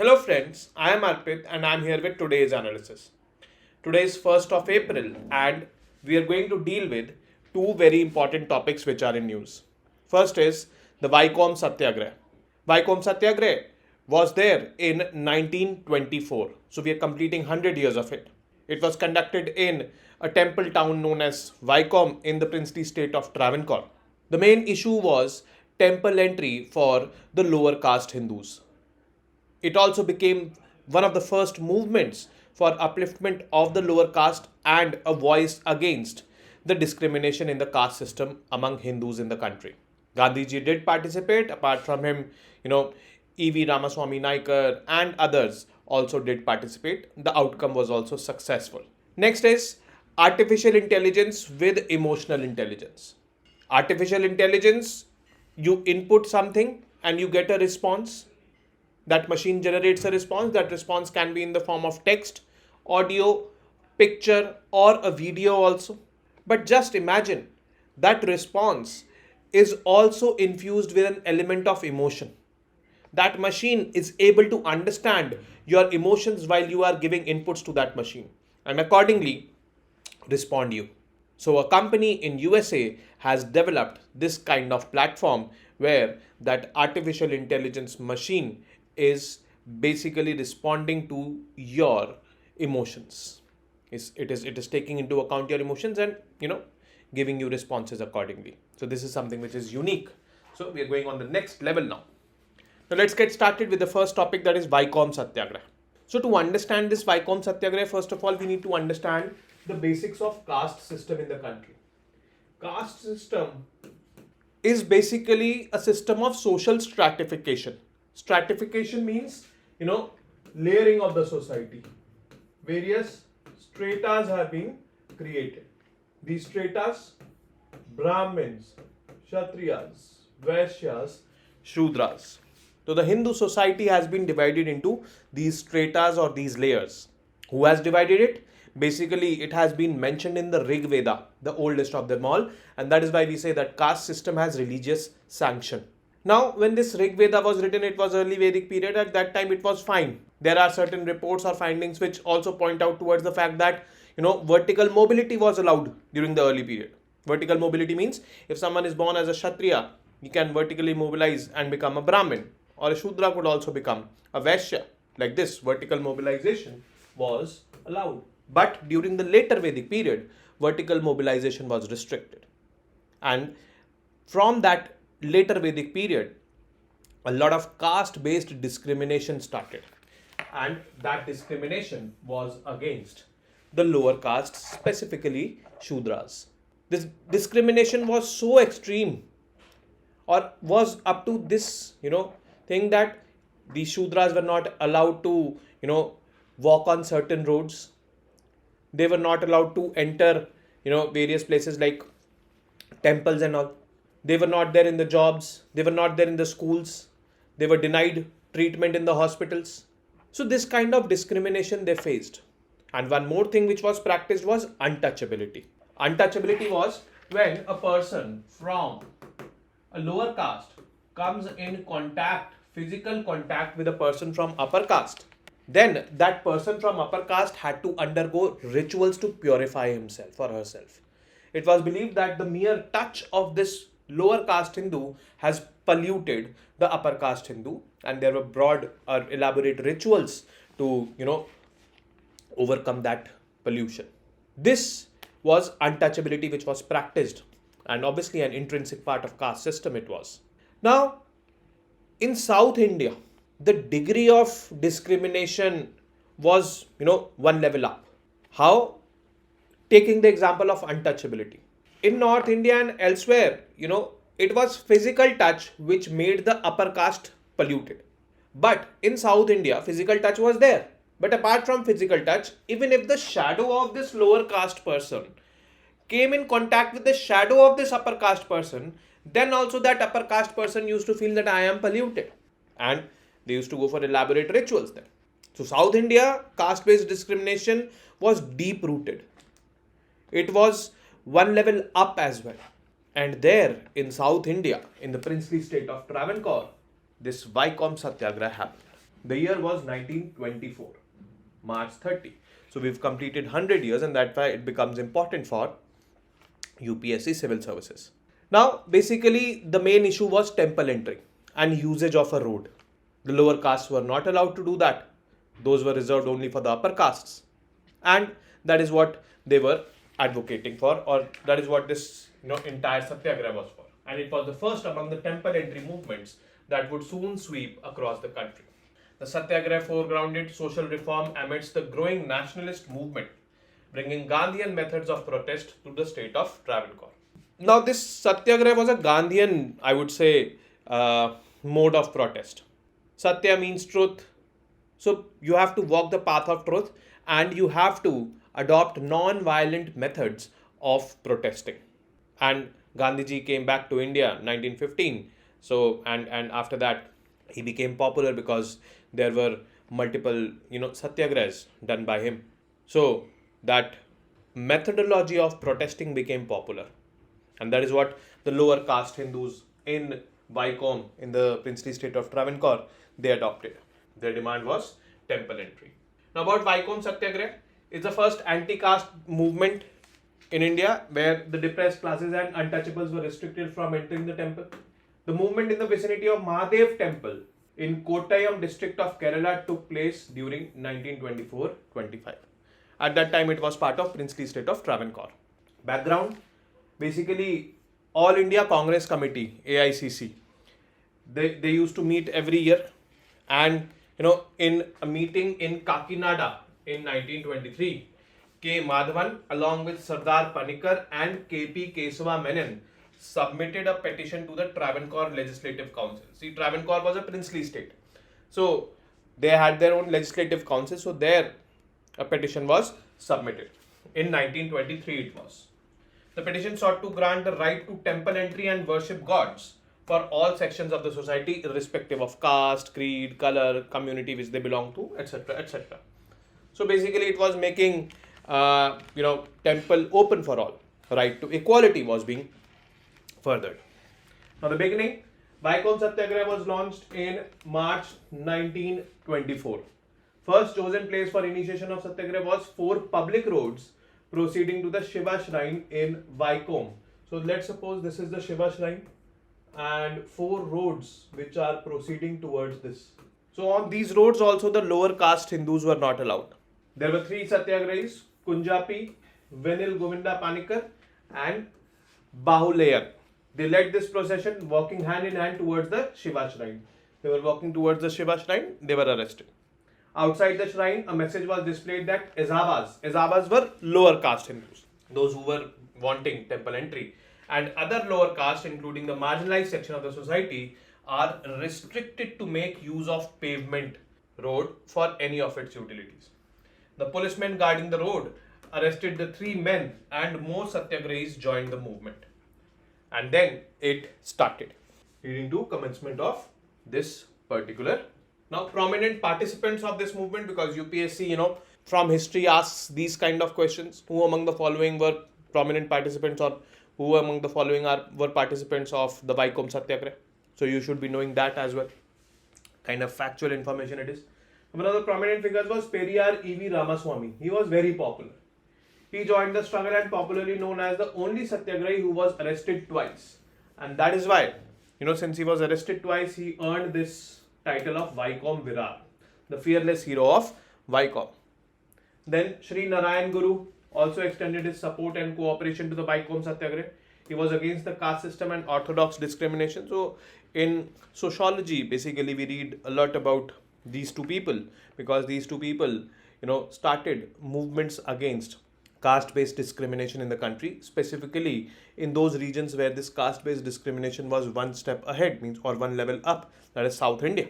Hello friends, I am Arpit and I am here with today's analysis. Today is 1st of April and we are going to deal with two very important topics which are in news. First is the VAIKOM Satyagraha. VAIKOM Satyagraha was there in 1924. So we are completing 100 years of it. It was conducted in a temple town known as VAIKOM in the princely state of Travancore. The main issue was temple entry for the lower caste Hindus. It also became one of the first movements for upliftment of the lower caste and a voice against the discrimination in the caste system among Hindus in the country. Gandhiji did participate. Apart from him, E.V. Ramaswamy Naikar and others also did participate. The outcome was also successful. Next is artificial intelligence with emotional intelligence. Artificial intelligence, you input something and you get a response. That machine generates a response. That response can be in the form of text, audio, picture, or a video also. But just imagine that response is also infused with an element of emotion. That machine is able to understand your emotions while you are giving inputs to that machine and accordingly respond you. So a company in USA has developed this kind of platform where that artificial intelligence machine is basically responding to your emotions. It is taking into account your emotions and giving you responses accordingly. So this is something which is unique. So we are going on the next level now. Now let's get started with the first topic, that is VAIKOM Satyagraha. So to understand this VAIKOM Satyagraha, first of all we need to understand the basics of caste system in the country. Caste system is basically a system of social stratification. Stratification means, layering of the society. Various stratas have been created. These stratas, Brahmins, Kshatriyas, Vaishyas, Shudras. So the Hindu society has been divided into these stratas or these layers. Who has divided it? Basically, it has been mentioned in the Rig Veda, the oldest of them all, and that is why we say that caste system has religious sanction. Now, when this Rig Veda was written, it was early Vedic period. At that time, it was fine. There are certain reports or findings which also point out towards the fact that, vertical mobility was allowed during the early period. Vertical mobility means if someone is born as a Kshatriya, he can vertically mobilize and become a Brahmin, or a Shudra could also become a Vaishya. Like this, vertical mobilization was allowed. But during the later Vedic period, vertical mobilization was restricted. And from that later Vedic period, a lot of caste-based discrimination started. And that discrimination was against the lower castes, specifically Shudras. This discrimination was so extreme, or was up to this, thing that the Shudras were not allowed to, walk on certain roads. They were not allowed to enter, various places like temples and all. They were not there in the jobs. They were not there in the schools. They were denied treatment in the hospitals. So this kind of discrimination they faced. And one more thing which was practiced was untouchability. Untouchability was when a person from a lower caste comes in contact, physical contact with a person from upper caste. Then that person from upper caste had to undergo rituals to purify himself or herself. It was believed that the mere touch of this lower caste Hindu has polluted the upper caste Hindu, and there were broad or elaborate rituals to, overcome that pollution. This was untouchability which was practiced, and obviously an intrinsic part of caste system it was. Now, in South India, the degree of discrimination was, one level up. How? Taking the example of untouchability. In North India and elsewhere, it was physical touch which made the upper caste polluted. But in South India, physical touch was there. But apart from physical touch, even if the shadow of this lower caste person came in contact with the shadow of this upper caste person, then also that upper caste person used to feel that I am polluted. And they used to go for elaborate rituals then. So South India, caste-based discrimination was deep rooted. It was one level up as well. And there in South India, in the princely state of Travancore, this VAIKOM Satyagraha happened. The year was 1924, March 30. So we've completed 100 years, and that's why it becomes important for UPSC civil services. Now, basically, the main issue was temple entry and usage of a road. The lower castes were not allowed to do that. Those were reserved only for the upper castes. And that is what they were advocating for, or that is what this entire Satyagraha was for. And it was the first among the temple entry movements that would soon sweep across the country. The Satyagraha foregrounded social reform amidst the growing nationalist movement, bringing Gandhian methods of protest to the state of Travancore. Now, this Satyagraha was a Gandhian, I would say, mode of protest. Satya means truth. So, you have to walk the path of truth and you have to adopt non-violent methods of protesting. And Gandhiji came back to India 1915. So, and after that, he became popular because there were multiple, satyagrahas done by him. So, that methodology of protesting became popular. And that is what the lower caste Hindus in VAIKOM, in the princely state of Travancore, they adopted. Their demand was temple entry. Now about VAIKOM Satyagraha, it's the first anti-caste movement in India where the depressed classes and untouchables were restricted from entering the temple. The movement in the vicinity of Mahadev temple in Kottayam district of Kerala took place during 1924-25. At that time, it was part of princely state of Travancore. Background, basically All India Congress Committee, AICC, they used to meet every year, and in a meeting in Kakinada in 1923, K. Madhavan along with Sardar Panikar and K.P. Kesava Menon submitted a petition to the Travancore Legislative Council. See, Travancore was a princely state, so they had their own legislative council, so there a petition was submitted. In 1923 it was. The petition sought to grant the right to temple entry and worship gods for all sections of the society, irrespective of caste, creed, color, community which they belong to, etc., etc. So basically it was making temple open for all. Right to equality was being furthered. Now the beginning, VAIKOM Satyagraha was launched in March 1924. First chosen place for initiation of Satyagraha was 4 public roads proceeding to the Shiva shrine in VAIKOM. So let's suppose this is the Shiva shrine and 4 roads which are proceeding towards this. So on these roads also the lower caste Hindus were not allowed. There were 3 Satyagrahis, Kunjapi, Venil Govinda Panikar and Bahuleyan. They led this procession walking hand in hand towards the Shiva shrine. They were walking towards the Shiva shrine, they were arrested. Outside the shrine, a message was displayed that Ezavas were lower caste Hindus, those who were wanting temple entry, and other lower caste, including the marginalized section of the society, are restricted to make use of pavement road for any of its utilities. The policemen guarding the road arrested the 3 men and more Satyagrahis joined the movement. And then it started, leading to commencement of this particular. Now, prominent participants of this movement, because UPSC, from history asks these kind of questions. Who among the following were prominent participants, or who among the following were participants of the VAIKOM Satyagraha? So you should be knowing that as well. Kind of factual information it is. One of the prominent figures was Periyar E.V. Ramaswamy. He was very popular. He joined the struggle and popularly known as the only Satyagrahi who was arrested twice. And that is why, since he was arrested twice, he earned this title of VAIKOM Virar, the fearless hero of VAIKOM. Then Sri Narayan Guru also extended his support and cooperation to the VAIKOM Satyagraha. He was against the caste system and orthodox discrimination. So in sociology, basically we read a lot about these 2 people, because these 2 people, started movements against caste-based discrimination in the country, specifically in those regions where this caste-based discrimination was one step ahead, or one level up, that is South India.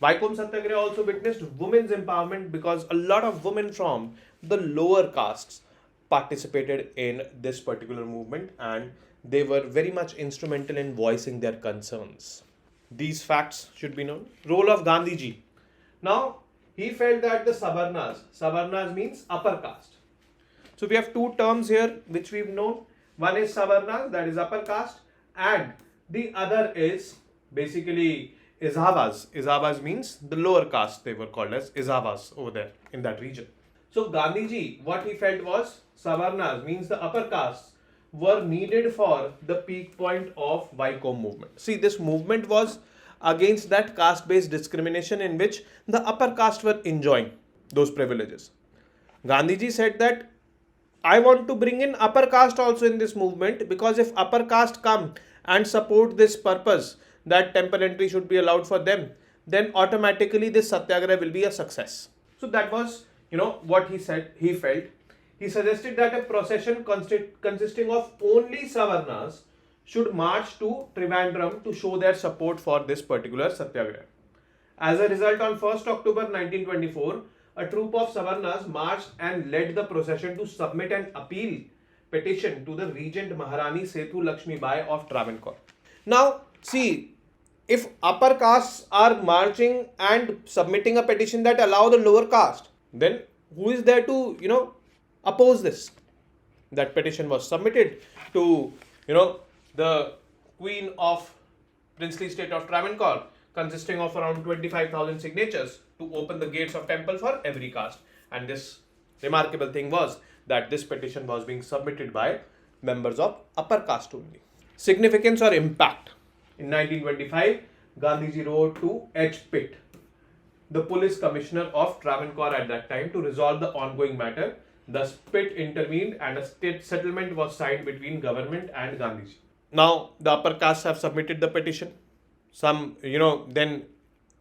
VAIKOM Satyagraha also witnessed women's empowerment because a lot of women from the lower castes participated in this particular movement and they were very much instrumental in voicing their concerns. These facts should be known. Role of Gandhiji. Now, he felt that the Savarnas means upper caste. So we have 2 terms here which we've known. One is Savarnas, that is upper caste, and the other is basically Izhavas. Izhavas means the lower caste, they were called as Izhavas over there in that region. So Gandhiji, what he felt was Savarnas means the upper castes were needed for the peak point of VAIKOM movement. See, this movement was against that caste-based discrimination in which the upper caste were enjoying those privileges. Gandhiji said that I want to bring in upper caste also in this movement, because if upper caste come and support this purpose that temple entry should be allowed for them, then automatically this satyagraha will be a success. So that was, what he said, he felt. He suggested that a procession consisting of only Savarnas should march to Trivandrum to show their support for this particular satyagraha. As a result, on 1st October 1924, a troop of Savarnas marched and led the procession to submit an appeal petition to the Regent Maharani Sethu Lakshmi Bai of Travancore. Now, see, if upper castes are marching and submitting a petition that allow the lower caste, then who is there to, oppose this? That petition was submitted to, the Queen of Princely State of Travancore, consisting of around 25,000 signatures to open the gates of temple for every caste. And this remarkable thing was that this petition was being submitted by members of upper caste only. Significance or impact. In 1925, Gandhiji wrote to H. Pitt, the police commissioner of Travancore at that time, to resolve the ongoing matter. Thus, Pitt intervened and a state settlement was signed between government and Gandhiji. Now, the upper castes have submitted the petition. Then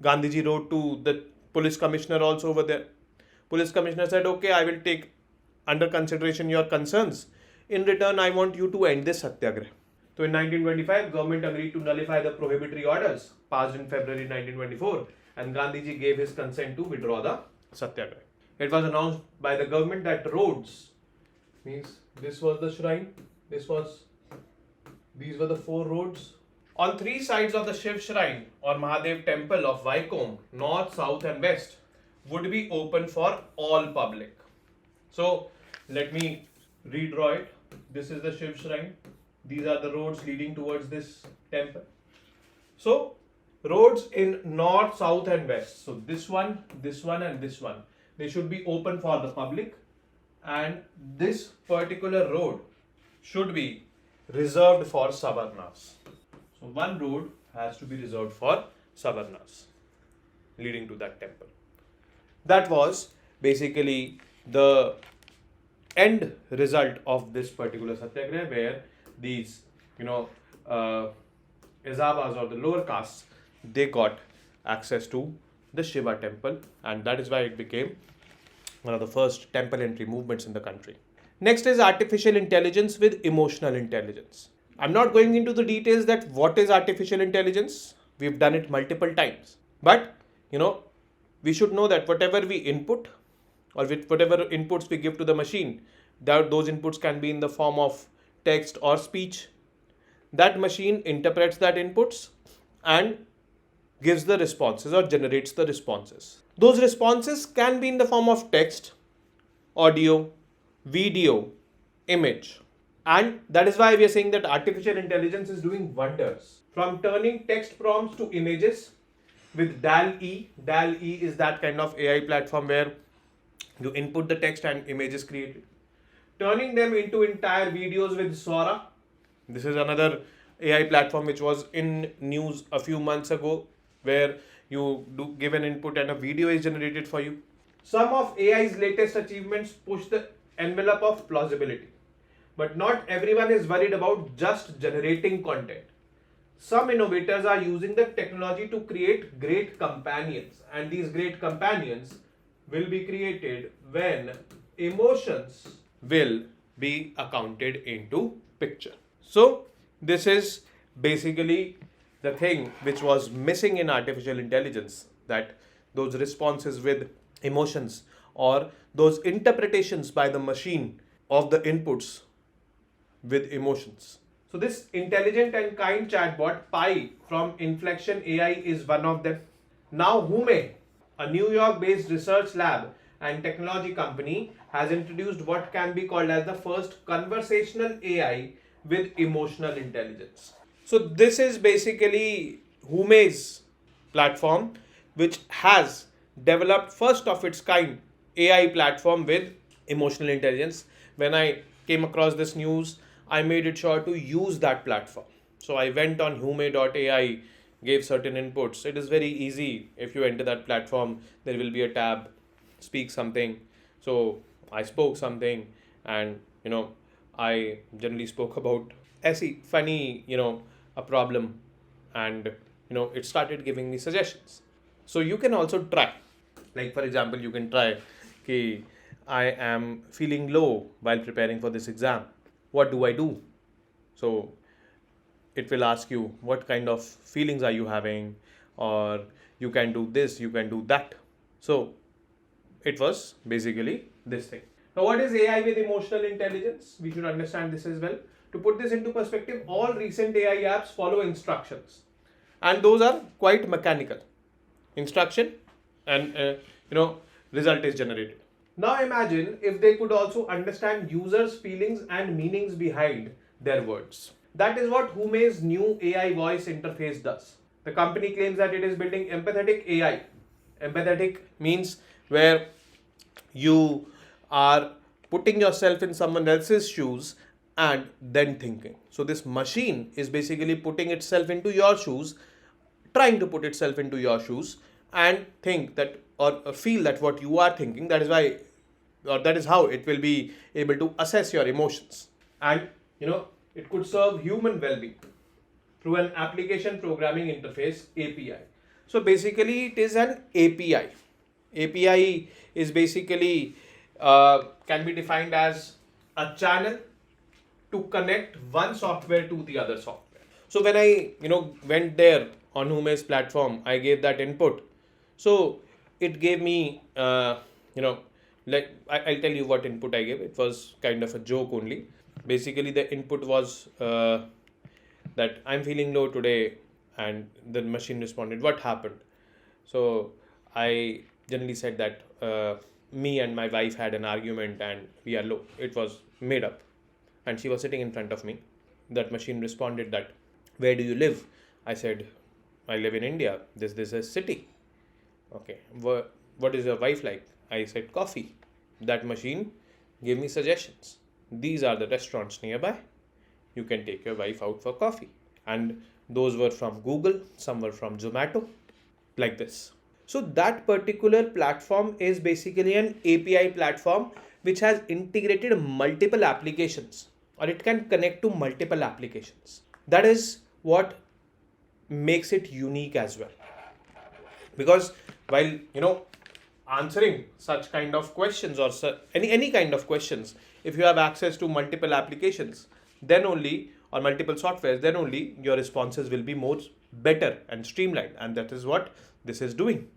Gandhiji wrote to the police commissioner also over there. Police commissioner said, okay, I will take under consideration your concerns. In return, I want you to end this satyagraha. So in 1925, government agreed to nullify the prohibitory orders passed in February 1924, and Gandhiji gave his consent to withdraw the satyagraha. It was announced by the government that roads, means this was the shrine, these were the 4 roads. On 3 sides of the Shiv shrine or Mahadev temple of VAIKOM, north, south and west, would be open for all public. So let me redraw it. This is the Shiv shrine. These are the roads leading towards this temple. So roads in north, south and west. So this one and this one. They should be open for the public, and this particular road should be reserved for Savarnas. So one road has to be reserved for Savarnas leading to that temple. That was basically the end result of this particular satyagraha, where these, Izhavas or the lower castes, they got access to the Shiva temple, and that is why it became one of the first temple entry movements in the country. Next is artificial intelligence with emotional intelligence. I'm not going into the details that what is artificial intelligence. We've done it multiple times. But, we should know that whatever we input or with whatever inputs we give to the machine, those inputs can be in the form of text or speech. That machine interprets that inputs and gives the responses or generates the responses. Those responses can be in the form of text, audio, video, image. And that is why we are saying that artificial intelligence is doing wonders. From turning text prompts to images with DAL-E. DAL-E is that kind of AI platform where you input the text and image is created. Turning them into entire videos with Sora. This is another AI platform which was in news a few months ago, where you do give an input and a video is generated for you. Some of AI's latest achievements push the envelope of plausibility. But not everyone is worried about just generating content. Some innovators are using the technology to create great companions, and these great companions will be created when emotions will be accounted into picture. So this is basically the thing which was missing in artificial intelligence, that those responses with emotions or those interpretations by the machine of the inputs with emotions. So this intelligent and kind chatbot Pi from Inflection AI is one of them. Now Hume, a New York based research lab and technology company, has introduced what can be called as the first conversational AI with emotional intelligence. So this is basically Hume's platform which has developed first of its kind AI platform with emotional intelligence. When I came across this news, I made it sure to use that platform. So I went on hume.ai, gave certain inputs. It is very easy. If you enter that platform, there will be a tab, speak something. So I spoke something, and I generally spoke about SE funny, a problem, and it started giving me suggestions. So you can also try. Like for example, you can try, okay, I am feeling low while preparing for this exam. What do I do? So it will ask you what kind of feelings are you having, or you can do this, you can do that. So it was basically this thing. Now, what is AI with emotional intelligence? We should understand this as well. To put this into perspective, all recent AI apps follow instructions, and those are quite mechanical. Instruction, and result is generated. Now imagine if they could also understand users' feelings and meanings behind their words. That is what Hume's new AI voice interface does. The company claims that it is building empathetic AI. Empathetic means where you are putting yourself in someone else's shoes and then thinking. So this machine is basically putting itself into your shoes, trying to put itself into your shoes and think that, or feel that what you are thinking. That is why, or that is how it will be able to assess your emotions. And it could serve human well-being through an application programming interface, API. So basically it is an API. API is basically can be defined as a channel to connect one software to the other software. So when I went there on Hume's platform, I gave that input. So it gave me like I'll tell you what input I gave. It was kind of a joke only. Basically the input was that I'm feeling low today, and the machine responded, what happened? So I generally said that me and my wife had an argument and we are low. It was made up, and she was sitting in front of me. That machine responded that, where do you live? I said, I live in India. This is a city. Okay, what is your wife like? I said, coffee. That machine gave me suggestions. These are the restaurants nearby. You can take your wife out for coffee. And those were from Google, some were from Zomato, like this. So that particular platform is basically an API platform which has integrated multiple applications, or it can connect to multiple applications. That is what makes it unique as well. Because while answering such kind of questions, or any kind of questions, if you have access to multiple applications, then only, or multiple softwares, then only your responses will be more better and streamlined, and that is what this is doing.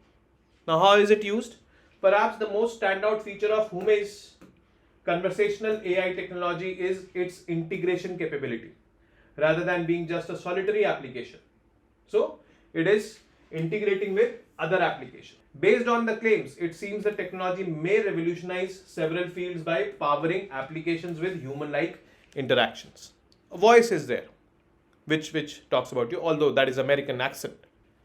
Now, how is it used? Perhaps the most standout feature of Hume's conversational AI technology is its integration capability, rather than being just a solitary application. So it is integrating with other applications. Based on the claims, it seems the technology may revolutionize several fields by powering applications with human-like interactions. A voice is there, which talks about you, although that is American accent.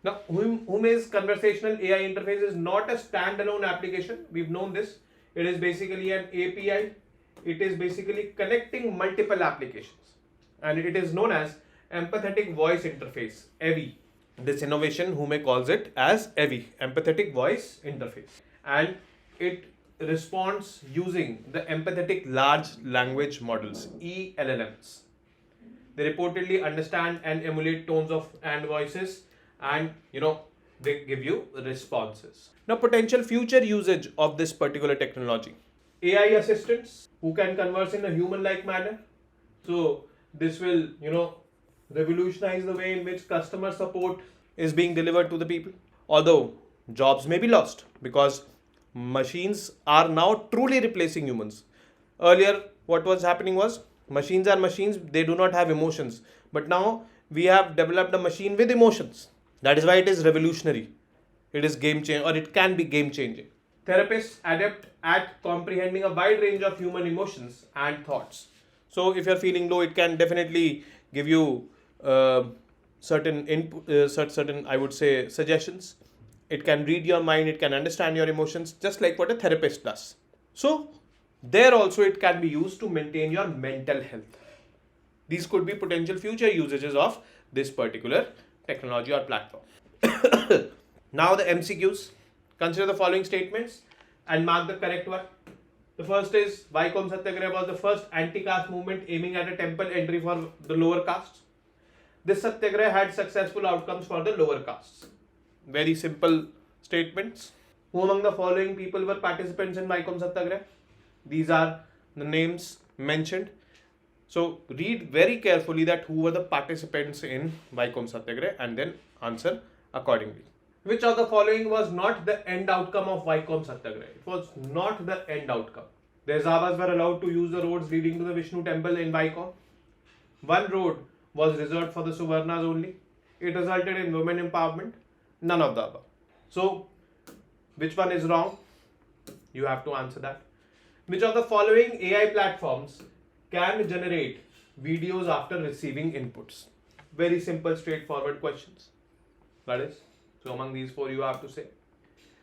Now, Hume's conversational AI interface is not a standalone application. We've known this. It is basically an API. It is basically connecting multiple applications, and it is known as empathetic voice interface, EVI. This innovation, Hume calls it as EVI, empathetic voice interface, and it responds using the empathetic large language models, ELLMs. They reportedly understand and emulate tones and voices, and they give you responses. Now, potential future usage of this particular technology: AI assistants who can converse in a human-like manner. So this will revolutionize the way in which customer support is being delivered to the people. Although jobs may be lost, because machines are now truly replacing humans. Earlier, what was happening was, machines are machines, they do not have emotions. But now we have developed a machine with emotions. That is why it is revolutionary. It is game changing, or it can be game changing. Therapists adept at comprehending a wide range of human emotions and thoughts. So if you're feeling low, it can definitely give you certain input, certain I would say suggestions. It can read your mind. It can understand your emotions, just like what a therapist does. So there also it can be used to maintain your mental health. These could be potential future usages of this particular technology or platform. Now the MCQs. Consider the following statements and mark the correct one. The first is VAIKOM Satyagraha was the first anti-caste movement aiming at a temple entry for the lower castes. This Satyagraha had successful outcomes for the lower castes. Very simple statements. Who among the following people were participants in VAIKOM Satyagraha? These are the names mentioned. So read very carefully that who were the participants in VAIKOM Satyagraha and then answer accordingly. Which of the following was not the end outcome of VAIKOM Satyagraha? It was not the end outcome. The Ezhavas were allowed to use the roads leading to the Vishnu temple in VAIKOM. One road was reserved for the Suvarnas only. It resulted in women empowerment. None of the above. So, which one is wrong? You have to answer that. Which of the following AI platforms can generate videos after receiving inputs? Very simple, straightforward questions. That is. So among these four you have to say.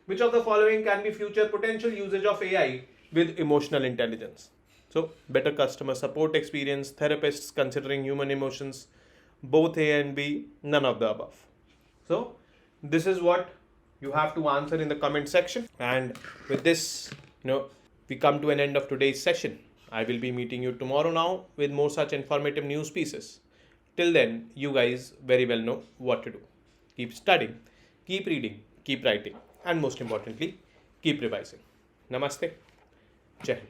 Which of the following can be future potential usage of AI with emotional intelligence? So better customer support experience, therapists considering human emotions, both A and B, none of the above. So this is what you have to answer in the comment section. And with this, we come to an end of today's session. I will be meeting you tomorrow now with more such informative news pieces. Till then, you guys very well know what to do. Keep studying, keep reading, keep writing, and most importantly, keep revising. Namaste. Jai Hind.